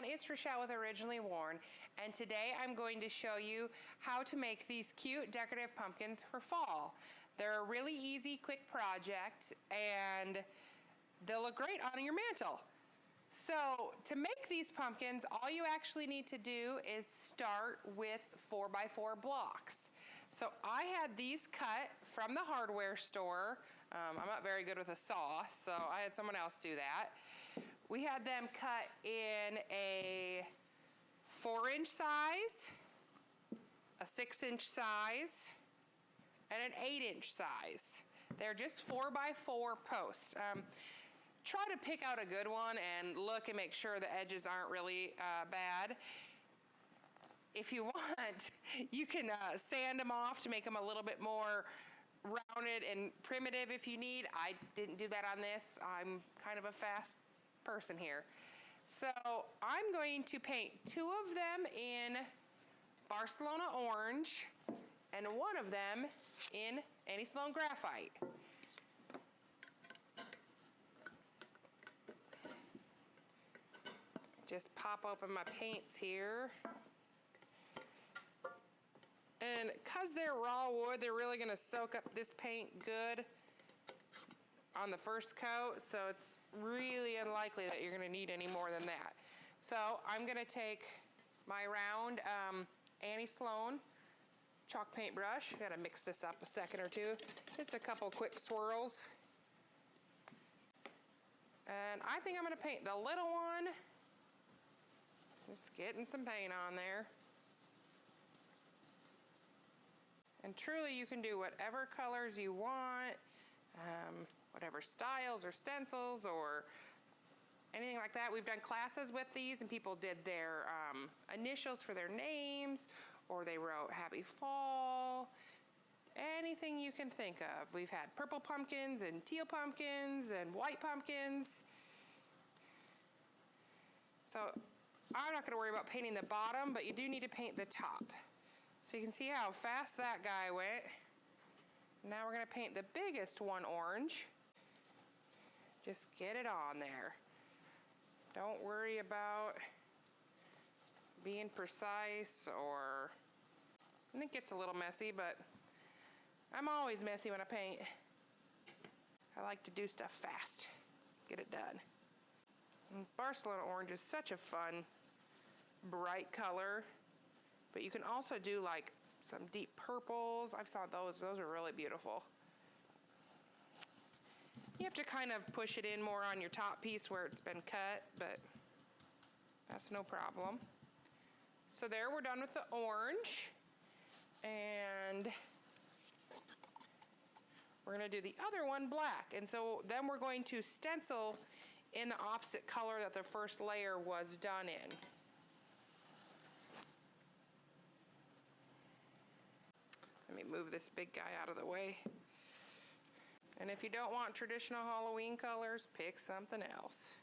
everyone, it's Rochelle with Originally Worn, and today I'm going to show you how to make these cute decorative pumpkins for fall. They're a really easy, quick project, and they'll look great on your mantle. So to make these pumpkins, all you actually need to do is start with 4x4 blocks. So I had these cut from the hardware store. I'm not very good with a saw, so I had someone else do that. We had them cut in a 4-inch size, a 6-inch size, and an 8-inch size. They're just 4x4 posts. Try to pick out a good one and look and make sure the edges aren't really bad. If you want, you can sand them off to make them a little bit more rounded and primitive if you need. I didn't do that on this. I'm kind of a fast person here. So I'm going to paint 2 of them in Barcelona orange and 1 of them in Annie Sloan graphite. Just pop open my paints here. And because they're raw wood, they're really gonna soak up this paint good on the first coat, so it's really unlikely that you're gonna need any more than that. So I'm gonna take my round Annie Sloan chalk paint brush. Gotta mix this up a second or two. Just a couple quick swirls. And I think I'm gonna paint the little one. Just getting some paint on there. And truly you can do whatever colors you want, whatever styles or stencils or anything like that. We've done classes with these and people did their initials for their names, or they wrote Happy Fall, anything you can think of. We've had purple pumpkins and teal pumpkins and white pumpkins. So I'm not gonna worry about painting the bottom, but you do need to paint the top. So you can see how fast that guy went. Now we're gonna paint the biggest one orange. Just get it on there. Don't worry about being precise, or, and it gets a little messy, but I'm always messy when I paint. I like to do stuff fast, get it done. And Barcelona orange is such a fun, bright color, but you can also do like some deep purples. I've saw those are really beautiful. You have to kind of push it in more on your top piece where it's been cut, but that's no problem. So there, we're done with the orange, and we're gonna do the other one black. And so then we're going to stencil in the opposite color that the first layer was done in. Let me move this big guy out of the way. And if you don't want traditional Halloween colors, pick something else.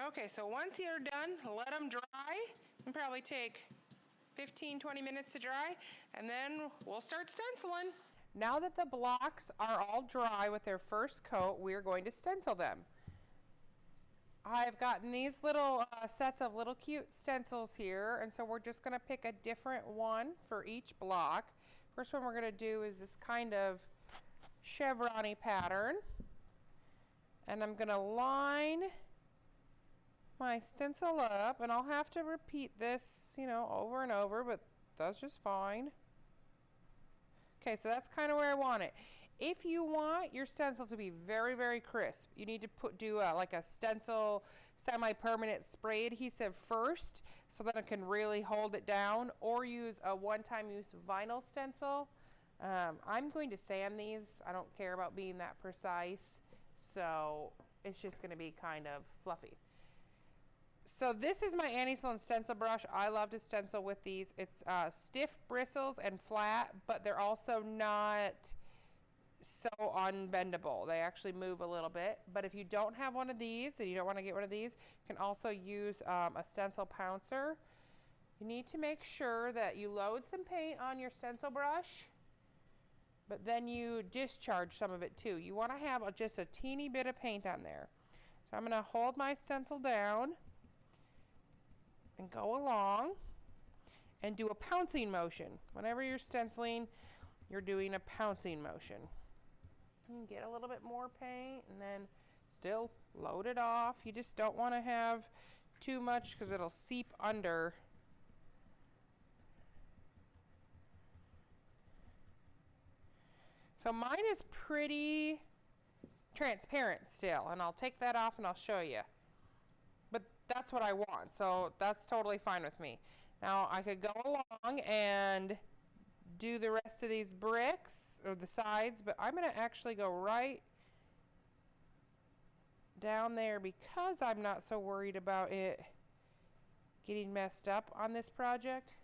Okay, so once you're done, let them dry. It'll probably take 15-20 minutes to dry, and then we'll start stenciling. Now that the blocks are all dry with their first coat, we're going to stencil them. I've gotten these little sets of little cute stencils here, and so we're just going to pick a different one for each block. First one we're going to do is this kind of chevron-y pattern, and I'm going to line my stencil up, and I'll have to repeat this, you know, over and over, but that's just fine. Okay, so that's kind of where I want it. If you want your stencil to be very, very crisp, you need to do like a stencil semi-permanent spray adhesive first, so that it can really hold it down, or use a one-time use vinyl stencil. I'm going to sand these. I don't care about being that precise, so it's just going to be kind of fluffy. So this is my Annie Sloan stencil brush. I love to stencil with these. It's stiff bristles and flat, but they're also not so unbendable. They actually move a little bit. But if you don't have one of these and you don't want to get one of these, you can also use a stencil pouncer. You need to make sure that you load some paint on your stencil brush, but then you discharge some of it too. You want to have just a teeny bit of paint on there. So I'm going to hold my stencil down and go along and do a pouncing motion. Whenever you're stenciling, you're doing a pouncing motion. And get a little bit more paint and then still load it off. You just don't want to have too much because it'll seep under. So mine is pretty transparent still, and I'll take that off and I'll show you. But that's what I want, so that's totally fine with me. Now I could go along and do the rest of these bricks or the sides, but I'm going to actually go right down there because I'm not so worried about it getting messed up on this project.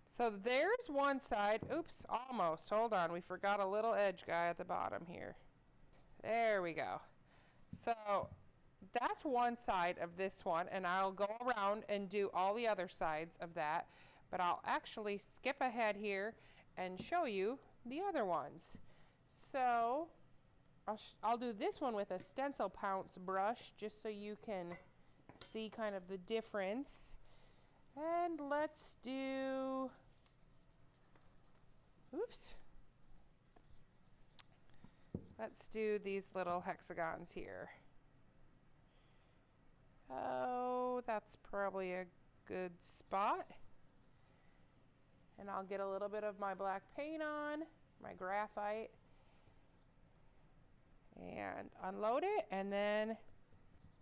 So there's one side. Oops, almost. Hold on, we forgot a little edge guy at the bottom here. There we go. So that's one side of this one, and I'll go around and do all the other sides of that, but I'll actually skip ahead here and show you the other ones. So I'll do this one with a stencil pounce brush just so you can see kind of the difference. And let's do, oops, let's do these little hexagons here. Oh, that's probably a good spot. And I'll get a little bit of my black paint on, my graphite, and unload it. And then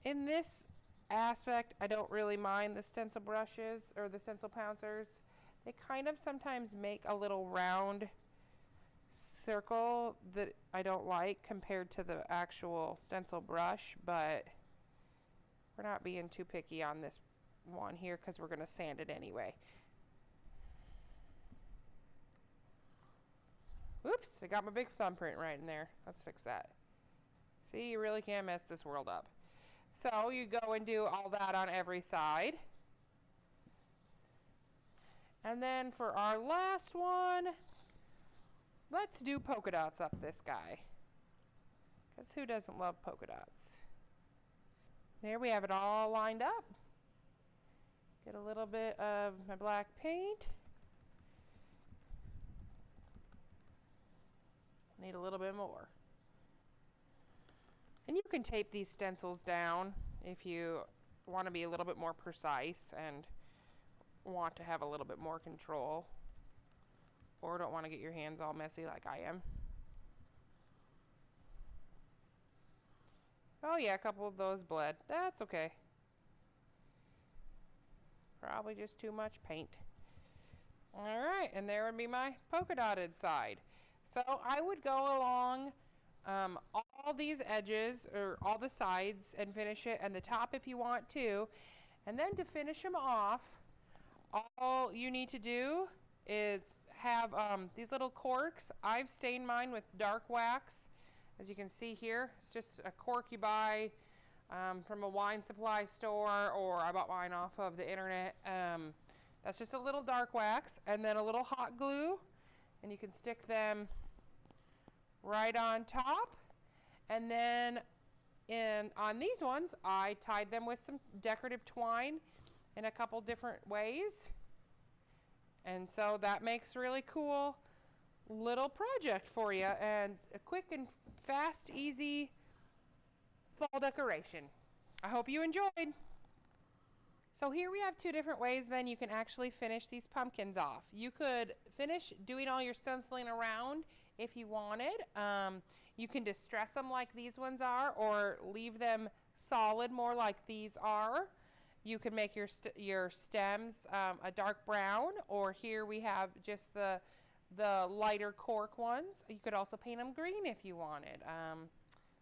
in this aspect, I don't really mind the stencil brushes or the stencil pouncers. They kind of sometimes make a little round circle that I don't like compared to the actual stencil brush, but we're not being too picky on this one here because we're going to sand it anyway. Oops, I got my big thumbprint right in there. Let's fix that. See, you really can't mess this world up. So you go and do all that on every side. And then for our last one, let's do polka dots up this guy. Because who doesn't love polka dots? There we have it all lined up. Get a little bit of my black paint. Need a little bit more. And you can tape these stencils down if you want to be a little bit more precise and want to have a little bit more control, or don't want to get your hands all messy like I am. Oh yeah, a couple of those bled. That's okay. Probably just too much paint. Alright, and there would be my polka dotted side. So I would go along all these edges or all the sides and finish it, and the top if you want to. And then to finish them off, all you need to do is have these little corks. I've stained mine with dark wax. As you can see here, it's just a cork you buy from a wine supply store, or I bought mine off of the internet. That's just a little dark wax and then a little hot glue, and you can stick them right on top. And then on these ones, I tied them with some decorative twine in a couple different ways. And so that makes a really cool little project for you, and a quick and fast, easy fall decoration. I hope you enjoyed. So here we have two different ways then you can actually finish these pumpkins off. You could finish doing all your stenciling around if you wanted. You can distress them like these ones are, or leave them solid more like these are. You can make your stems a dark brown, or here we have just the lighter cork ones. You could also paint them green if you wanted.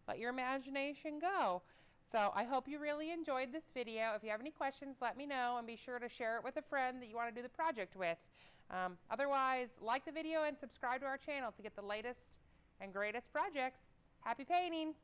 Let your imagination go. So I hope you really enjoyed this video. If you have any questions, let me know, and be sure to share it with a friend that you want to do the project with. Otherwise, like the video and subscribe to our channel to get the latest and greatest projects. Happy painting!